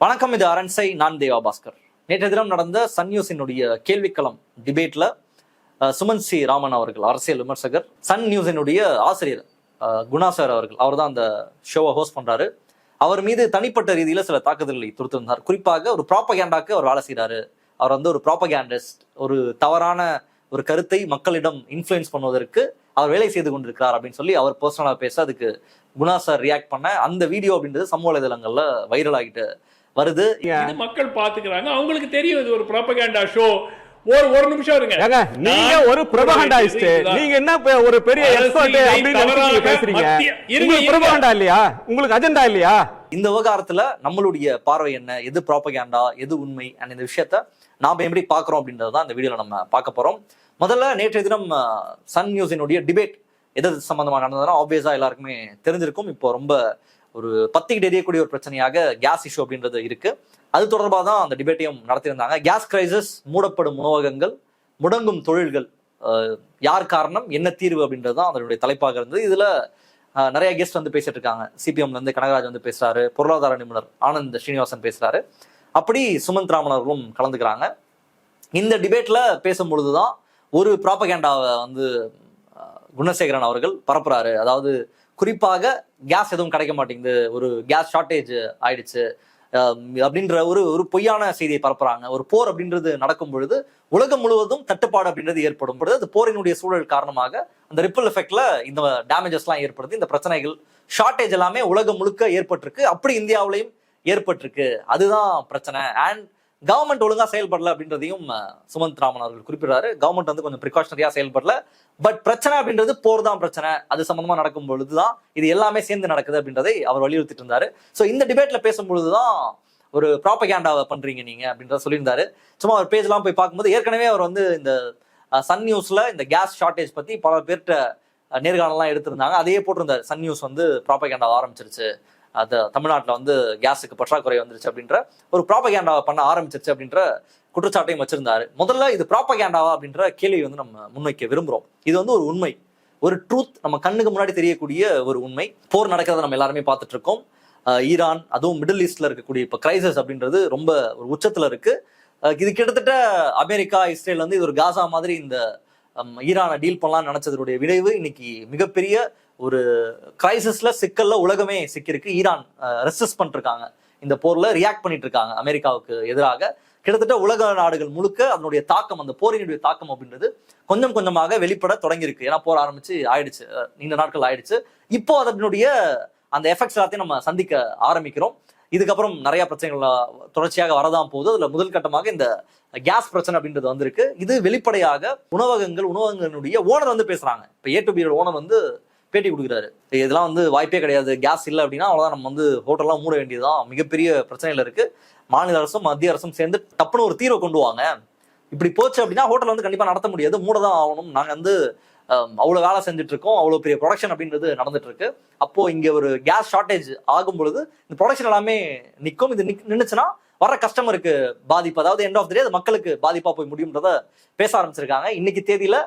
வணக்கம், இது அரண்சை. நான் தேவா பாஸ்கர். நேற்று தினம் நடந்த சன் நியூஸினுடைய கேள்விக்களம் டிபேட்ல சுமன் சி ராமன் அவர்கள், அரசியல் விமர்சகர், சன் நியூஸினுடைய ஆசிரியர் குணா சார் அவர்கள், அவர் தான் அந்த ஷோவை ஹோஸ்ட் பண்றாரு. அவர் மீது தனிப்பட்ட ரீதியில சில தாக்குதல்களை தொடுத்திருந்தார். குறிப்பாக ஒரு ப்ராப்பகேண்டாக்கு அவர் வேலை செய்யறாரு, அவர் வந்து ஒரு ப்ராப்பகேண்டிஸ்ட், ஒரு தவறான ஒரு கருத்தை மக்களிடம் இன்ஃப்ளூயன்ஸ் பண்ணுவதற்கு அவர் வேலை செய்து கொண்டிருக்கிறார் அப்படின்னு சொல்லி அவர் பர்சனலா பேச, அதுக்கு குணா சார் ரியாக்ட் பண்ண அந்த வீடியோ அப்படின்றது சமூக வலைதளங்கள்ல வைரல் ஆகிட்டு வருது. மக்கள் பாத்துக்கிறாங்க, அவங்களுக்கு தெரியும் இது ஒரு ப்ராபகேண்டா ஷோ. ஒரு நிமிஷம் இருங்க, நீங்க ஒரு ப்ரொபகண்டாயிஸ்ட், நீங்க என்ன ஒரு பெரிய எக்ஸ்பர்ட் அப்படி நினைச்சு பேசுறீங்க? உங்களுக்கு ப்ரொபகண்டா இல்லையா? உங்களுக்கு அஜெண்டா இல்லையா? இந்த விவகாரத்துல நம்மளுடைய பார்வை என்ன, எது ப்ராபகேண்டா, எது உண்மை, அண்ட் இந்த விஷயத்த நாம எப்படி பாக்குறோம் அப்படின்றதான் இந்த வீடியோல நம்ம பார்க்க போறோம். முதல்ல நேற்றைய தினம் சன் நியூஸினுடைய டிபேட் எது சம்பந்தமா நடந்ததுன்னா ஆப்வியஸா எல்லாருக்குமே தெரிஞ்சிருக்கும். இப்போ ரொம்ப ஒரு பத்திக்கிட்டு எரியக்கூடிய ஒரு பிரச்சனையாக கேஸ் இஷ்யூ அப்படின்றது இருக்கு. அது தொடர்பாக தான் அந்த டிபேட்டையும் நடத்தியிருந்தாங்க. கேஸ் கிரைசிஸ், மூடப்படும் உணவகங்கள், முடங்கும் தொழில்கள், யார் காரணம், என்ன தீர்வு அப்படின்றது தான் அதனுடைய தலைப்பாக இருந்தது. இதுல நிறைய கெஸ்ட் வந்து பேசிட்டு இருக்காங்க. சிபிஎம்ல இருந்து கனகராஜ் வந்து பேசுறாரு, பொருளாதார நிபுணர் ஆனந்த் ஸ்ரீனிவாசன் பேசுறாரு, அப்படி சுமந்த் ராமன் அவர்களும் கலந்துக்கிறாங்க. இந்த டிபேட்ல பேசும்பொழுதுதான் ஒரு ப்ராப்பகேண்டாவை வந்து குணசேகரன் அவர்கள் பரப்புறாரு. அதாவது குறிப்பாக கேஸ் எதுவும் கிடைக்க மாட்டேங்குது, ஒரு கேஸ் ஷார்டேஜ் ஆயிடுச்சு அப்படின்ற ஒரு பொய்யான செய்தியை பரப்புறாங்க. ஒரு போர் அப்படின்றது நடக்கும் பொழுது உலகம் முழுவதும் தட்டுப்பாடு அப்படின்றது ஏற்படும் பொழுது அது போரினுடைய சூழல் காரணமாக அந்த ரிப்பிள் எஃபெக்ட்ல இந்த டேமேஜஸ் எல்லாம் ஏற்படுது. இந்த பிரச்சனைகள், ஷார்டேஜ் எல்லாமே உலகம் முழுக்க ஏற்பட்டிருக்கு, அப்படி இந்தியாவிலையும் ஏற்பட்டிருக்கு. அதுதான் பிரச்சனை. அண்ட் கவர்மெண்ட் ஒழுங்கா செயல்படல அப்படின்றதையும் சுமந்த் ராமன் அவர்கள் குறிப்பிடுறாரு. கவர்மெண்ட் வந்து கொஞ்சம் ப்ரிகாஷனரியா செயல்படல, பட் பிரச்சனை அப்படின்றது போர் தான் பிரச்சனை. அது சம்பந்தமா நடக்கும் பொழுதுதான் இது எல்லாமே சேர்ந்து நடக்குது அப்படின்றதை அவர் வலியுறுத்திட்டு இருந்தாரு. ஸோ இந்த டிபேட்ல பேசும்பொழுதுதான் ஒரு ப்ராப்பகேண்டாவை பண்றீங்க நீங்க அப்படின்றத சொல்லியிருந்தாரு. சும்மா அவர் பேஜ் எல்லாம் போய் பார்க்கும்போது ஏற்கனவே அவர் வந்து இந்த சன் நியூஸ்ல இந்த கேஸ் ஷார்டேஜ் பத்தி பல பேர்கிட்ட நேர்காணலாம் எடுத்திருந்தாங்க. அதையே போட்டிருந்தாரு. சன் நியூஸ் வந்து ப்ராப்பகேண்டா ஆரம்பிச்சிருச்சு, அது தமிழ்நாட்டில் வந்து கேஸுக்கு பற்றாக்குறை வந்துருச்சு அப்படின்ற ஒரு ப்ராப்பகேண்டாவை பண்ண ஆரம்பிச்சிருச்சு அப்படின்ற குற்றச்சாட்டையும் வச்சிருந்தாரு. முதல்ல இது ப்ராப்பகேண்டாவா அப்படின்ற கேள்வி வந்து நம்ம முன்வைக்க விரும்புறோம். இது வந்து ஒரு உண்மை, ஒரு ட்ரூத், நம்ம கண்ணுக்கு முன்னாடி தெரியக்கூடிய ஒரு உண்மை. போர் நடக்கிறத நம்ம எல்லாருமே பார்த்துட்டு இருக்கோம். ஈரான், அதுவும் மிடில் ஈஸ்ட்ல இருக்கக்கூடிய இப்போ கிரைசிஸ் அப்படின்றது ரொம்ப ஒரு உச்சத்துல இருக்கு. இது கிட்டத்தட்ட அமெரிக்கா, இஸ்ரேல் வந்து இது ஒரு காசா மாதிரி இந்த ஈரானை டீல் பண்ணலாம்னு நினைச்சதுடைய விளைவு இன்னைக்கு மிகப்பெரிய ஒரு கிரைசிஸ்ல, சிக்கல்ல உலகமே சிக்கிருக்கு. ஈரான் ரெசிஸ்ட் பண்ணிருக்காங்க, இந்த போர்ல ரியாக்ட் பண்ணிட்டு இருக்காங்க அமெரிக்காவுக்கு எதிராக. கிட்டத்தட்ட உலக நாடுகள் முழுக்க அதனுடைய தாக்கம், அந்த போரினுடைய தாக்கம் அப்படின்றது கொஞ்சம் கொஞ்சமாக வெளிப்பட தொடங்கியிருக்கு. ஏன்னா போர் ஆரம்பிச்சு ஆயிடுச்சு, நீண்ட நாட்கள் ஆயிடுச்சு. இப்போ அதனுடைய அந்த எஃபெக்ட்ஸ் எல்லாத்தையும் நம்ம சந்திக்க ஆரம்பிக்கிறோம். இதுக்கப்புறம் நிறைய பிரச்சனைகள் தொடர்ச்சியாக வரதான் போகுது. அதுல முதல் கட்டமாக இந்த கேஸ் பிரச்சனை அப்படின்றது வந்திருக்கு. இது வெளிப்படையாக உணவகங்களுடைய ஓனர் வந்து பேசுறாங்க. இப்போ A2B ஓனர் வந்து பேட்டி கொடுக்குறாரு. இதெல்லாம் வந்து வாய்ப்பே கிடையாது, கேஸ் இல்லை அப்படின்னா அவ்வளோதான், நம்ம வந்து ஹோட்டல்லாம் மூட வேண்டியதுதான், மிகப்பெரிய பிரச்சனையில இருக்கு, மாநில அரசும் மத்திய அரசும் சேர்ந்து டப்புன்னு ஒரு தீர்வை கொண்டு வாங்க. இப்படி போச்சு அப்படின்னா ஹோட்டல் வந்து கண்டிப்பா நடத்த முடியாது, மூடதான் ஆகணும். நாங்க வந்து அவ்வளவு வேலை செஞ்சுட்டு இருக்கோம், அவ்வளவு பெரிய ப்ரொடக்ஷன் அப்படின்றது நடந்துட்டு இருக்கு. அப்போ இங்க ஒரு கேஸ் ஷார்டேஜ் ஆகும் பொழுது இந்த ப்ரொடக்ஷன் எல்லாமே நிற்கும். இது நின்றுச்சுன்னா வர கஸ்டமருக்கு பாதிப்பு, அதாவது எண்ட் ஆஃப் தி டே அது மக்களுக்கு பாதிப்பா போய் முடியும்ன்றத பேச ஆரம்பிச்சிருக்காங்க. இன்னைக்கு தேதியில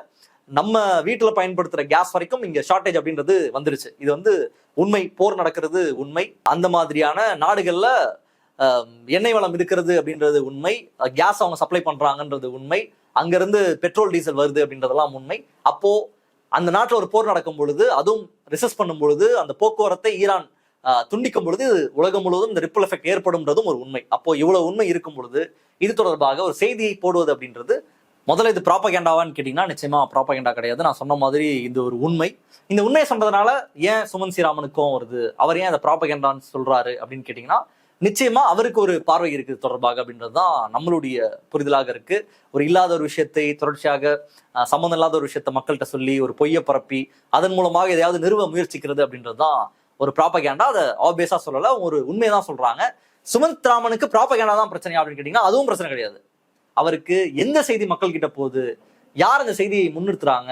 நம்ம வீட்டுல பயன்படுத்துற கேஸ் வரைக்கும் இங்க ஷார்டேஜ் அப்படின்றது வந்துருச்சு. இது வந்து உண்மை, போர் நடக்கிறது உண்மை, அந்த மாதிரியான நாடுகள்ல எண்ணெய் வளம் இருக்கிறது அப்படின்றது உண்மை, கேஸ் அவங்க சப்ளை பண்றாங்கன்றது உண்மை, அங்கிருந்து பெட்ரோல் டீசல் வருது அப்படின்றதெல்லாம் உண்மை. அப்போ அந்த நாட்டுல ஒரு போர் நடக்கும் பொழுது, அதுவும் ரெசிஸ்ட் பண்ணும் பொழுது, அந்த போக்குவரத்தை ஈரான் துண்டிக்கும் பொழுது உலகம் முழுவதும் இந்த ரிப்பிள் எஃபெக்ட் ஏற்படும்ன்றதும் ஒரு உண்மை. அப்போ இவ்வளவு உண்மை இருக்கும் பொழுது இது தொடர்பாக ஒரு செய்தியை போடுவது அப்படின்றது, முதல்ல இது ப்ராப்பகேண்டாவான்னு கேட்டீங்கன்னா நிச்சயமா ப்ராப்பகேண்டா கிடையாது. நான் சொன்ன மாதிரி இது ஒரு உண்மை. இந்த உண்மையை சொன்னதுனால ஏன் சுமன் சி ராமனுக்கும் வருது, அவர் ஏன் அதை ப்ராப்பகேண்டான்னு சொல்றாரு அப்படின்னு கேட்டீங்கன்னா, நிச்சயமா அவருக்கு ஒரு பார்வை இருக்கு தொடர்பாக அப்படின்றதுதான் நம்மளுடைய புரிதலாக இருக்கு. ஒரு இல்லாத ஒரு விஷயத்தை தொடர்ச்சியாக சம்மந்தம் இல்லாத ஒரு விஷயத்த மக்கள்கிட்ட சொல்லி ஒரு பொய்யை பரப்பி அதன் மூலமாக எதையாவது நிறுவ முயற்சிக்கிறது அப்படின்றதுதான் ஒரு ப்ராப்பகேண்டா. அதை ஆப்வியஸா சொல்லல, ஒரு உண்மையதான் சொல்றாங்க. சுமந்த் ராமனுக்கு ப்ராப்பகேண்டா தான் பிரச்சனையா அப்படின்னு கேட்டீங்கன்னா அதுவும் பிரச்சனை கிடையாது. அவருக்கு எந்த செய்தி மக்கள் கிட்ட போகுது, யார் அந்த செய்தியை முன்னிறுத்துறாங்க,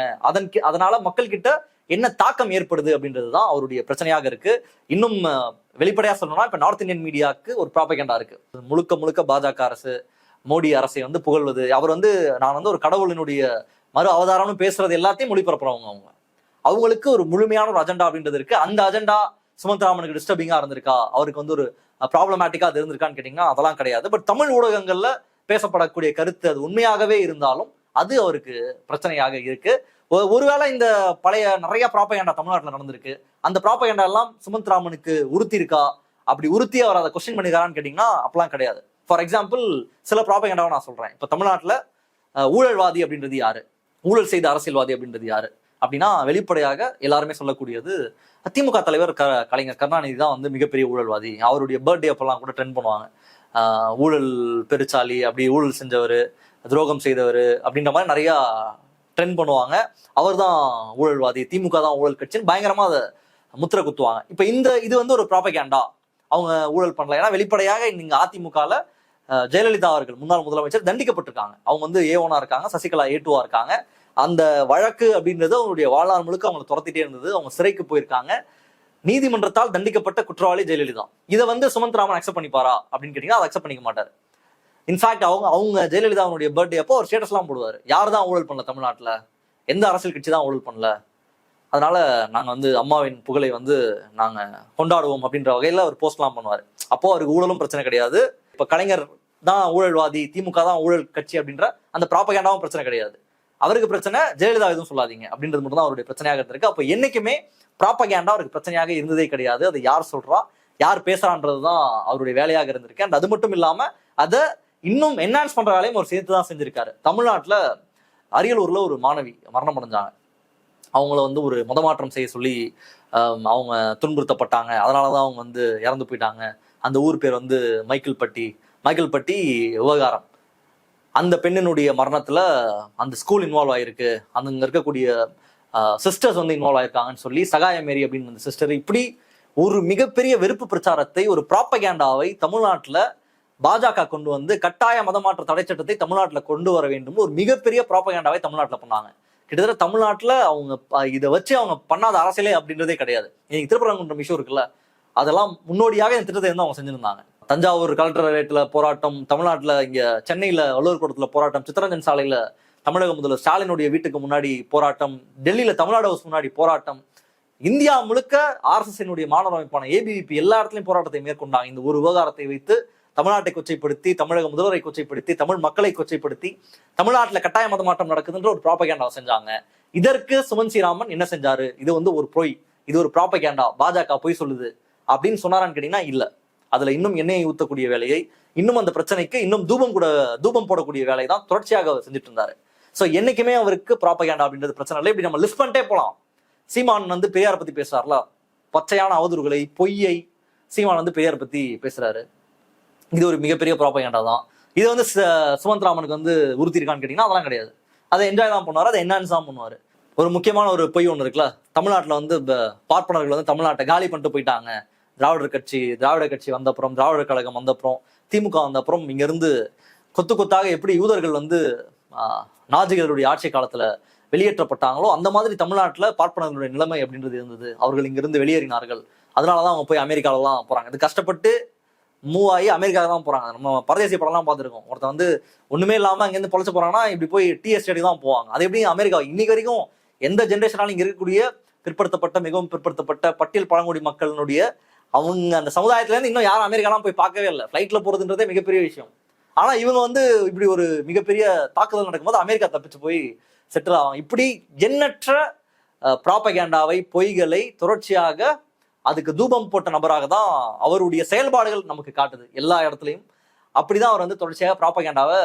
அதனால மக்கள் கிட்ட என்ன தாக்கம் ஏற்படுது அப்படின்றதுதான் அவருடைய பிரச்சனையாக இருக்கு. இன்னும் வெளிப்படையா சொல்லணும்னா, இப்ப நார்த் இந்தியன் மீடியாவுக்கு ஒரு ப்ராப்பகேண்டா இருக்கு. முழுக்க முழுக்க பாஜக அரசு, மோடி அரசை வந்து புகழ்வது, அவர் வந்து நான் வந்து ஒரு கடவுளினுடைய மறு அவதாரம்னு பேசுறது எல்லாத்தையும் மொழிபரப்புறவங்க. அவங்களுக்கு ஒரு முழுமையான ஒரு அஜெண்டா அப்படின்றது இருக்கு. அந்த அஜெண்டா சுமந்த் ராமனுக்கு டிஸ்டர்பிங்கா இருந்திருக்கா, அவருக்கு வந்து ஒரு ப்ராப்ளமேட்டிக்கா அது இருந்திருக்கான்னு கேட்டீங்கன்னா அதெல்லாம் கிடையாது. பட் தமிழ் ஊடகங்கள்ல பேசப்படக்கூடிய கருத்து அது உண்மையாகவே இருந்தாலும் அது அவருக்கு பிரச்சனையாக இருக்கு. ஒருவேளை இந்த பழைய நிறைய ப்ராப்பகேண்டா தமிழ்நாட்டில் நடந்திருக்கு, அந்த ப்ராப்பகேண்டா எல்லாம் சுமந்த் ராமனுக்கு உறுத்தி இருக்கா, அப்படி உறுத்தி அவர் அதை கொஸ்டின் பண்ணிக்கிறான்னு கேட்டீங்கன்னா அப்பெல்லாம் கிடையாது. ஃபார் எக்ஸாம்பிள் சில ப்ராப்பகேண்டாவை நான் சொல்றேன். இப்போ தமிழ்நாட்டில் ஊழல்வாதி அப்படின்றது யாரு, ஊழல் செய்த அரசியல்வாதி அப்படின்றது யாரு அப்படின்னா வெளிப்படையாக எல்லாருமே சொல்லக்கூடியது திமுக தலைவர் கலைஞர் கருணாநிதி தான் வந்து மிகப்பெரிய ஊழல்வாதி. அவருடைய பர்த்டே அப்பெல்லாம் கூட ட்ரெண்ட் பண்ணுவாங்க, ஊழல் பெருச்சாலி, அப்படி ஊழல் செஞ்சவர், துரோகம் செய்தவர் அப்படின்ற மாதிரி நிறைய ட்ரெண்ட் பண்ணுவாங்க. அவர் தான் ஊழல்வாதி, திமுக தான் ஊழல் கட்சின்னு பயங்கரமா அதை முத்திரை குத்துவாங்க. இப்ப இது வந்து ஒரு ப்ராப்பகேண்டா, அவங்க ஊழல் பண்ணல. ஏன்னா வெளிப்படையாக நீங்க அதிமுகல ஜெயலலிதா அவர்கள் முன்னாள் முதலமைச்சர் தண்டிக்கப்பட்டிருக்காங்க. அவங்க வந்து A1 இருக்காங்க, சசிகலா A2 இருக்காங்க. அந்த வழக்கு அப்படின்றது அவங்களுடைய வாழ்நாள் முழுக்க அவங்களை துரத்திட்டே இருந்தது. அவங்க சிறைக்கு போயிருக்காங்க. நீதிமன்றத்தால் தண்டிக்கப்பட்ட குற்றவாளி ஜெயலலிதா. இதை வந்து சுமந்த் ராமன் அக்செப்ட் பண்ணிப்பாரா அப்படின்னு கேட்டீங்கன்னா அதை அக்செப்ட் பண்ணிக்க மாட்டார். இன்ஃபேக்ட் அவங்க ஜெயலலிதாவுடைய பர்த்டே அப்போ ஒரு ஸ்டேட்டஸ் எல்லாம் போடுவார், யார் தான் ஊழல் பண்ணல தமிழ்நாட்டில், எந்த அரசியல் கட்சி தான் ஊழல் பண்ணல, அதனால நாங்க வந்து அம்மாவின் புகழை வந்து நாங்க கொண்டாடுவோம் அப்படின்ற வகையில அவர் போஸ்ட்லாம் பண்ணுவார். அப்போ அவருக்கு ஊழலும் பிரச்சனை கிடையாது. இப்ப கலைஞர் தான் ஊழல்வாதி, திமுக தான் ஊழல் கட்சி அப்படின்ற அந்த ப்ராப்பகேண்டாவும் பிரச்சனை கிடையாது. அவருக்கு பிரச்சனை ஜெயலலிதா எதுவும் சொல்லாதீங்க அப்படின்றது மட்டும் தான் அவருடைய பிரச்சனையாக இருந்திருக்கு. அப்போ என்னைக்குமே ப்ராப்பகேண்டா அவருக்கு பிரச்சனையாக இருந்ததே கிடையாது. அது யார் சொல்றா, யார் பேசுறான்றதுதான் அவருடைய வேலையாக இருந்திருக்கு. அண்ட் அது மட்டும் இல்லாம அதை இன்னும் என்ஹான்ஸ் பண்ற வேலையும் ஒரு சேர்த்து தான் செஞ்சிருக்காரு. தமிழ்நாட்டுல அரியலூர்ல ஒரு மாணவி மரணம் அடைஞ்சாங்க. அவங்கள வந்து ஒரு மதமாற்றம் செய்ய சொல்லி அவங்க துன்புறுத்தப்பட்டாங்க. அதனாலதான் அவங்க வந்து இறந்து போயிட்டாங்க. அந்த ஊர் பேர் வந்து மைக்கேல்பட்டி விவகாரம். அந்த பெண்ணினுடைய மரணத்துல அந்த ஸ்கூல் இன்வால்வ் ஆயிருக்கு, அங்க இருக்கக்கூடிய சிஸ்டர்ஸ் வந்து இன்வால்வ் ஆயிருக்காங்கன்னு சொல்லி சகாய மேரி அப்படின்னு அந்த சிஸ்டர், இப்படி ஒரு மிகப்பெரிய வெறுப்பு பிரச்சாரத்தை, ஒரு ப்ராப்பகேண்டாவை தமிழ்நாட்டுல பாஜக கொண்டு வந்து கட்டாய மதமாற்ற தடை சட்டத்தை தமிழ்நாட்டுல கொண்டு வர வேண்டும் ஒரு மிகப்பெரிய ப்ராப்பகேண்டாவை தமிழ்நாட்டுல பண்ணாங்க. கிட்டத்தட்ட தமிழ்நாட்டுல அவங்க இதை வச்சு அவங்க பண்ணாத அரசியலே அப்படின்றதே கிடையாது. இன்னைக்கு திருப்பரங்குன்றம் இஷ்யூ இருக்குல்ல, அதெல்லாம் முன்னோடியாக இந்த திட்டத்தை வந்து அவங்க செஞ்சிருந்தாங்க. தஞ்சாவூர் கலெக்டரேட்ல போராட்டம், தமிழ்நாட்டுல இங்க சென்னையில வள்ளுவர் கோட்டத்துல போராட்டம், சித்தரஞ்சன் சாலையில தமிழக முதல்வர் ஸ்டாலினுடைய வீட்டுக்கு முன்னாடி போராட்டம், டெல்லியில தமிழ்நாடு ஹவுஸ் முன்னாடி போராட்டம், இந்தியா முழுக்க RSS மாணவர் அமைப்பான ABVP எல்லா இடத்துலயும் போராட்டத்தை மேற்கொண்டாங்க. இந்த ஒரு விவகாரத்தை வைத்து தமிழ்நாட்டை கொச்சைப்படுத்தி, தமிழக முதல்வரை கொச்சைப்படுத்தி, தமிழ் மக்களை கொச்சைப்படுத்தி, தமிழ்நாட்டுல கட்டாய மதமாற்றம் நடக்குதுன்ற ஒரு ப்ராப்பகேண்டா செஞ்சாங்க. இதற்கு சுமந்த் ஸ்ரீராமன் என்ன செஞ்சாரு, இது வந்து ஒரு பொய், இது ஒரு ப்ராப்பகேண்டா, பாஜக பொய் சொல்லுது அப்படின்னு சொன்னாரான்னு கேட்டீங்கன்னா இல்ல. அதுல இன்னும் எண்ணெயை ஊத்தக்கூடிய வேலையை, இன்னும் அந்த பிரச்சனைக்கு இன்னும் தூபம் போடக்கூடிய வேலையை தான் தொடர்ச்சியாக அவர் செஞ்சுட்டு இருந்தாரு. சோ என்னைக்குமே அவருக்கு ப்ராப்பகேண்டா அப்படின்றது பிரச்சனை இல்லை. இப்படி நம்ம லிஸ்ட் பண்ணிட்டே போலாம். சீமான் வந்து பெரியாரை பத்தி பேசுறாருல, பச்சையான அவதூறுகளை, பொய்யை சீமான் வந்து பெரியாரை பத்தி பேசுறாரு. இது ஒரு மிகப்பெரிய ப்ராப்பகேண்டா தான். இது வந்து சுமந்த் ராமனுக்கு வந்து உறுத்தி இருக்கான்னு கேட்டீங்கன்னா அதெல்லாம் கிடையாது. அதை என்ஜாய் தான் பண்ணுவாரு, அதை என்ஹான்ஸ் தான் பண்ணுவாரு. ஒரு முக்கியமான ஒரு பொய் ஒன்று இருக்குல்ல, தமிழ்நாட்டில் வந்து பார்ப்பனர்கள் வந்து தமிழ்நாட்டை காலி பண்ணிட்டு போயிட்டாங்க. திராவிட கட்சி வந்தப்புறம், திராவிடர் கழகம் வந்தப்புறம், திமுக வந்தப்புறம் இங்க இருந்து கொத்து கொத்தாக எப்படி யூதர்கள் வந்து நாஜிகளுடைய ஆட்சி காலத்துல வெளியேற்றப்பட்டாங்களோ அந்த மாதிரி தமிழ்நாட்டுல பார்ப்பனர்களுடைய நிலைமை அப்படின்றது இருந்தது. அவர்கள் இங்கிருந்து வெளியேறினார்கள். அதனாலதான் அவங்க போய் அமெரிக்காலலாம் போறாங்க. இது கஷ்டப்பட்டு மூவ் ஆகி அமெரிக்காவுக்கு தான் போறாங்க. நம்ம பரதேசி படம்லாம் பார்த்துருக்கோம். ஒருத்தர் வந்து ஒண்ணுமே இல்லாம அங்கேருந்து பொழைச்சு போறாங்கன்னா இப்படி போய் TSD தான் போவாங்க. அது எப்படி அமெரிக்கா இன்னைக்கு வரைக்கும் எந்த ஜென்ரேஷனாலும் இங்க இருக்கக்கூடிய பிற்படுத்தப்பட்ட, மிகவும் பிற்படுத்தப்பட்ட பட்டியல் பழங்குடி மக்களினுடைய அவங்க அந்த சமுதாயத்துல இருந்து இன்னும் யாரும் அமெரிக்காலாம் போய் பார்க்கவே இல்லை. ஃபிளைட்ல போறதுன்றதே மிகப்பெரிய விஷயம். ஆனா இவங்க வந்து இப்படி ஒரு மிகப்பெரிய தாக்குதல் நடக்கும்போது அமெரிக்கா தப்பிச்சு போய் செட்டில் ஆவாங்க. இப்படி எண்ணற்ற ப்ராப்பகேண்டாவை, பொய்களை தொடர்ச்சியாக அதுக்கு தூபம் போட்ட நபராக தான் அவருடைய செயல்பாடுகள் நமக்கு காட்டுது எல்லா இடத்துலையும். அப்படிதான் அவர் வந்து தொடர்ச்சியாக ப்ராப்பகேண்டாவை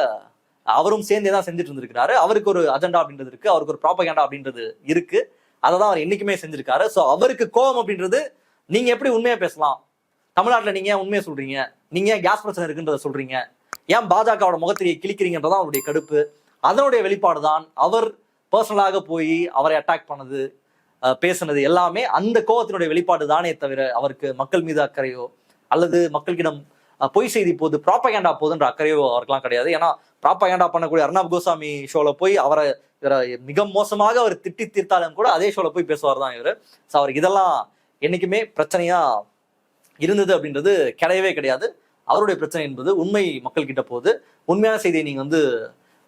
அவரும் சேர்ந்தே தான் செஞ்சுட்டு இருந்திருக்கிறாரு. அவருக்கு ஒரு அஜெண்டா அப்படின்றது இருக்கு, அவருக்கு ஒரு ப்ராப்பகேண்டா அப்படின்றது இருக்கு. அதை தான் அவர் என்னைக்குமே செஞ்சிருக்காரு. ஸோ அவருக்கு கோபம் அப்படின்றது, நீங்க எப்படி உண்மையா பேசலாம், தமிழ்நாட்டில் நீங்க உண்மையை சொல்றீங்க, நீங்க கேஸ் பிரச்சனை இருக்குன்றத சொல்றீங்க, ஏன் பாஜகவோட முகத்திரியை கிழிக்கிறீங்கன்றதான் அவருடைய கடுப்பு. அதனுடைய வெளிப்பாடு தான் அவர் பர்சனலாக போய் அவரை அட்டாக் பண்ணது, பேசுனது எல்லாமே அந்த கோபத்தினுடைய வெளிப்பாடு தானே தவிர அவருக்கு மக்கள் மீது அக்கறையோ அல்லது மக்களிடம் பொய் செய்தி போது ப்ராப்பகேண்டா போதுன்ற அக்கறையோ அவருக்கெல்லாம் கிடையாது. ஏன்னா ப்ராப்பகேண்டா பண்ணக்கூடிய அர்ணாப் கோசாமி ஷோல போய் அவரை மிக மோசமாக அவர் திட்டி தீர்த்தாலும் கூட அதே ஷோல போய் பேசுவார் தான் இவர். ஸோ அவருக்கு இதெல்லாம் என்னைக்குமே பிரச்சனையா இருந்தது அப்படின்றது கிடையவே கிடையாது. அவருடைய பிரச்சனை என்பது உண்மை மக்கள் கிட்ட போகுது. உண்மையான செய்தியை நீங்க வந்து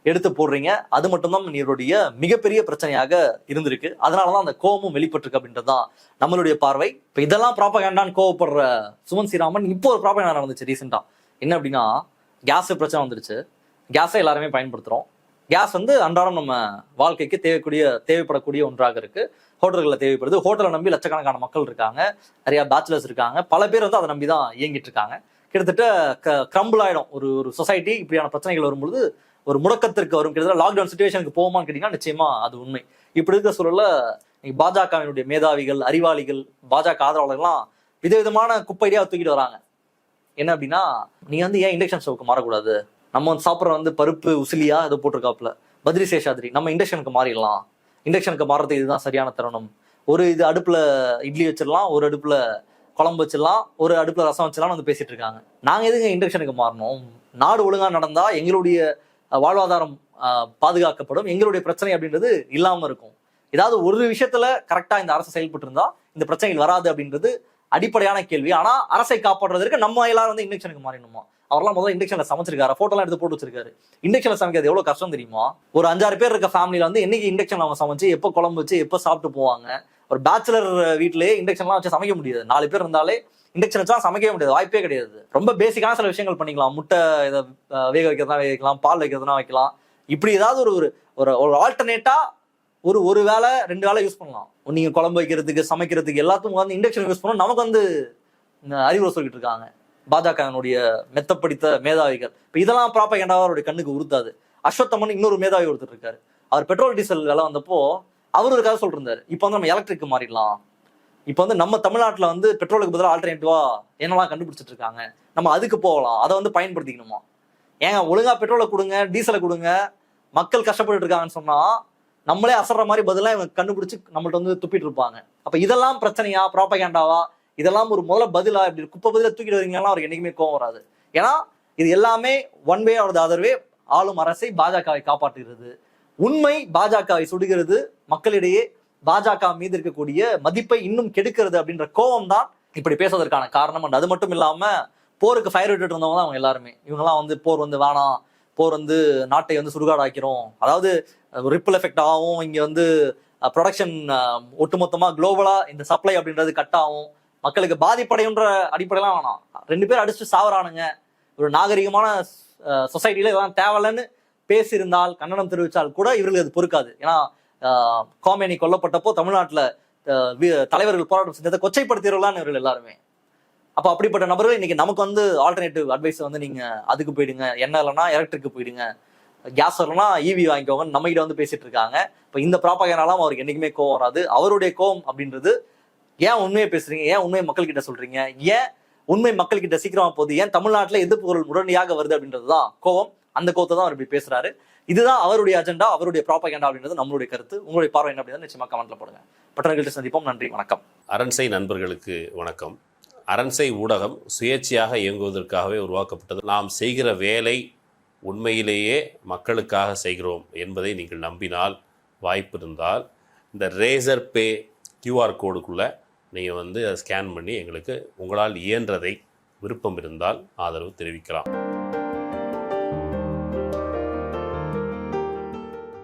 எடுத்து போடுறீங்க. அது மட்டும்தான் இவருடைய மிகப்பெரிய பிரச்சனையாக இருந்திருக்கு. அதனாலதான் அந்த கோபமும் வெளிப்பட்டிருக்கு அப்படின்றதுதான் நம்மளுடைய பார்வை. இப்ப இதெல்லாம் ப்ராபகேண்டான்னு கோவப்படுற சுமன் ஸ்ரீராமன் இப்போ ஒரு ப்ராபகேண்டா நடந்துச்சு ரீசெண்டா. என்ன அப்படின்னா, கேஸ் பிரச்சனை வந்துருச்சு. கேஸை எல்லாருமே பயன்படுத்துறோம். கேஸ் வந்து அன்றாடம் நம்ம வாழ்க்கைக்கு தேவைப்படக்கூடிய ஒன்றாக இருக்கு. ஹோட்டல்களில் தேவைப்படுது. ஹோட்டலை நம்பி லட்சக்கணக்கான மக்கள் இருக்காங்க. நிறைய பேச்சுலர்ஸ் இருக்காங்க. பல பேர் வந்து அதை நம்பி தான் இயங்கிட்டு இருக்காங்க. கிட்டத்தட்ட கிரம்பிள் ஆயிடும் ஒரு சொசைட்டி. இப்படியான பிரச்சனைகள் வரும்பொழுது ஒரு முடக்கத்திற்கு வரும். கிட்டத்தட்ட லாக்டவுன் சுச்சுவேஷனுக்கு போகுமான்னு கேட்டீங்கன்னா நிச்சயமா அது உண்மை. இப்படி இருக்கிற சூழல்ல பாஜகவினுடைய மேதாவிகள், அறிவாளிகள், பாஜக ஆதரவாளர்கள்லாம் விதவிதமான குப்பைடியா தூக்கிட்டு வராங்க. என்ன அப்படின்னா, நீங்க வந்து ஏன் இண்டக்ஷன் ஸ்டவ்க்கு மாறக்கூடாது? நம்ம வந்து சாப்பிட்ற வந்து பருப்பு உசிலியா ஏதோ போட்டிருக்காப்புல பத்ரி சேஷாத்ரி, நம்ம இண்டக்ஷனுக்கு மாறிடலாம். இண்டக்ஷனுக்கு மாறுறதுக்கு இதுதான் சரியான தருணம். ஒரு இது அடுப்புல இட்லி வச்சிடலாம், ஒரு அடுப்புல குழம்பு வச்சிடலாம், ஒரு அடுப்புல ரசம் வச்சிடலாம் வந்து பேசிட்டு இருக்காங்க. நாங்க எதுங்க இண்டக்ஷனுக்கு மாறணும்? நாடு ஒழுங்கா நடந்தா எங்களுடைய வாழ்வாதாரம் பாதுகாக்கப்படும், எங்களுடைய பிரச்சனை அப்படின்றது இல்லாம இருக்கும். ஏதாவது ஒரு விஷயத்துல கரெக்டா இந்த அரசு செயல்பட்டு இருந்தா இந்த பிரச்சனைகள் வராது அப்படின்றது அடிப்படையான கேள்வி. ஆனா அரசை காப்பாற்றுறதுக்கு நம்ம எல்லாரும் வந்து இண்டக்ஷனுக்கு மாறிடணுமா? அவர்லாம் முதல்ல இண்டக்ஷன்ல சமைச்சிருக்காரு, போட்டோலாம் எடுத்து போட்டு வச்சிருக்காரு. இண்டக்ஷன்ல சமைக்கிறது எவ்வளவு கஷ்டம் தெரியுமா? ஒரு 5-6 பேர் இருக்க ஃபேமிலியில வந்து என்னைக்கு இண்டக்ஷன் அவங்க சமைச்சு எப்போ குழம்பு வச்சு எப்போ சாப்பிட்டு போவாங்க? ஒரு பேச்சுலர் வீட்லயே இண்டக்ஷன்லாம் வச்சு சமைக்க முடியாது. 4 பேர் இருந்தாலே இண்டக்ஷன் வச்சா சமைக்கவே முடியாது, வாய்ப்பே கிடையாது. ரொம்ப பேசிக்கான சில விஷயங்கள் பண்ணிக்கலாம். முட்டை இதை வேக வைக்கிறதுனா வைக்கலாம், பால் வைக்கிறதுனா வைக்கலாம். இப்படி ஏதாவது ஒரு ஆல்டர்னேட்டா ஒரு வேலை 2 வேலை யூஸ் பண்ணலாம். நீங்க குழம்பு வைக்கிறதுக்கு, சமைக்கிறதுக்கு எல்லாத்துக்கும் வந்து இண்டக்ஷன் யூஸ் பண்ணணும். நமக்கு வந்து அறிவுரை சொல்லிட்டு இருக்காங்க பாஜகனுடைய மெத்தப்படித்த மேதாவிகள். இப்ப இதெல்லாம் ப்ராபகேண்டாவா அவருடைய கண்ணுக்கு உறுத்தாது. அஸ்வத்தமன் இன்னொரு மேதாவி ஒருத்தர் இருக்காரு. அவர் பெட்ரோல் டீசல் விலை வந்தப்போ அவர் ஒரு கதை சொல்லிட்டு இருந்தாரு. இப்ப வந்து நம்ம எலக்ட்ரிக் மாறிடலாம். இப்ப வந்து நம்ம தமிழ்நாட்டுல வந்து பெட்ரோலுக்கு பதிலாக ஆல்டர்னேட்டிவா என்னெல்லாம் கண்டுபிடிச்சிட்டு இருக்காங்க, நம்ம அதுக்கு போகலாம், அதை வந்து பயன்படுத்திக்கணுமா? ஏங்க ஒழுங்கா பெட்ரோலை கொடுங்க, டீசலை கொடுங்க, மக்கள் கஷ்டப்பட்டு இருக்காங்கன்னு சொன்னா நம்மளே அசர்ற மாதிரி பதிலாக இவங்க கண்டுபிடிச்சு நம்மள்ட்ட வந்து துப்பிட்டு இருப்பாங்க. அப்ப இதெல்லாம் பிரச்சனையா, ப்ராபகேண்டாவா? இதெல்லாம் ஒரு முதல்ல பதிலா இப்படி குப்பை பதில தூக்கிட்டு வரீங்கன்னா அவருக்கு என்னைக்குமே கோவம் வராது. ஏன்னா இது எல்லாமே one way or the other way ஆளும் அரசை பாஜகவை காப்பாற்றுகிறது. உண்மை பாஜகவை சுடுகிறது. மக்களிடையே பாஜக மீது இருக்கக்கூடிய மதிப்பை இன்னும் கெடுக்கிறது அப்படின்ற கோபம் தான் இப்படி பேசுவதற்கான காரணம். அது மட்டும் இல்லாம போருக்கு ஃபயர் விட்டுட்டு இருந்தவங்க தான் அவங்க எல்லாருமே. இவங்கெல்லாம் வந்து போர் வந்து வேணாம், போர் வந்து நாட்டை வந்து சுடுகாடாக்கிறோம், அதாவது ரிப்பிள் எஃபெக்ட் ஆகும், இங்க வந்து ப்ரொடக்ஷன் ஒட்டுமொத்தமா குளோபலா இந்த சப்ளை அப்படின்றது கட் ஆகும், மக்களுக்கு பாதிப்படையுன்ற அடிப்படையெல்லாம் வேணாம். 2 பேர் அடிச்சுட்டு சாவறானுங்க, ஒரு நாகரிகமான சொசைட்டில இதெல்லாம் தேவையில்லைன்னு பேசியிருந்தால், கண்டனம் தெரிவித்தால் கூட இவர்களுக்கு அது பொறுக்காது. ஏன்னா கோமேனி கொல்லப்பட்டப்போ தமிழ்நாட்டுல தலைவர்கள் போராட்டம் செஞ்சதை கொச்சைப்படுத்திடுவான்னு இவர்கள் எல்லாருமே. அப்ப அப்படிப்பட்ட நபர்கள் இன்னைக்கு நமக்கு வந்து ஆல்டர்னேட்டிவ் அட்வைஸ் வந்து நீங்க அதுக்கு போயிடுங்க, என்ன இல்லைன்னா எலக்ட்ரிக்கு போயிடுங்க, கேஸ் வரலன்னா இவி வாங்கிக்கோங்க நம்ம கிட்ட வந்து பேசிட்டு இருக்காங்க. இப்ப இந்த ப்ராபகேண்டாலாம் அவருக்கு என்னைக்குமே கோவம் வராது. அவருடைய கோவம் அப்படின்றது, ஏன் உண்மையை பேசுறீங்க, ஏன் உண்மையை மக்கள் கிட்ட சொல்றீங்க, ஏன் உண்மை மக்கள் கிட்ட சீக்கிரமா போகுது, ஏன் தமிழ்நாட்டுல எதிர்ப்பு குரல் உடனடியாக வருது அப்படின்றதுதான் கோவம். அந்த கோவத்தை தான் அவர் இப்படி பேசுறாரு. இதுதான் அவருடைய அஜெண்டா, அவருடைய ப்ராபகேண்டா அப்படின்றது நம்மளுடைய கருத்து. உங்களுடைய பார்வை என்ன அப்படின்னு நிச்சயமா கமெண்ட்ல போடுங்க. பட்டவர்கள்ட்ட சந்திப்போம். நன்றி, வணக்கம். அரண்சை நண்பர்களுக்கு வணக்கம். அரண்சை ஊடகம் சுயேட்சையாக இயங்குவதற்காகவே உருவாக்கப்பட்டது. நாம் செய்கிற வேலை உண்மையிலேயே மக்களுக்காக செய்கிறோம் என்பதை நீங்கள் நம்பினால், வாய்ப்பு இருந்தால் இந்த ரேசர் பே கியூஆர் கோடுக்குள்ளே நீங்கள் வந்து அதை ஸ்கேன் பண்ணி எங்களுக்கு உங்களால் இயன்றதை விருப்பம் இருந்தால் ஆதரவு தெரிவிக்கலாம்.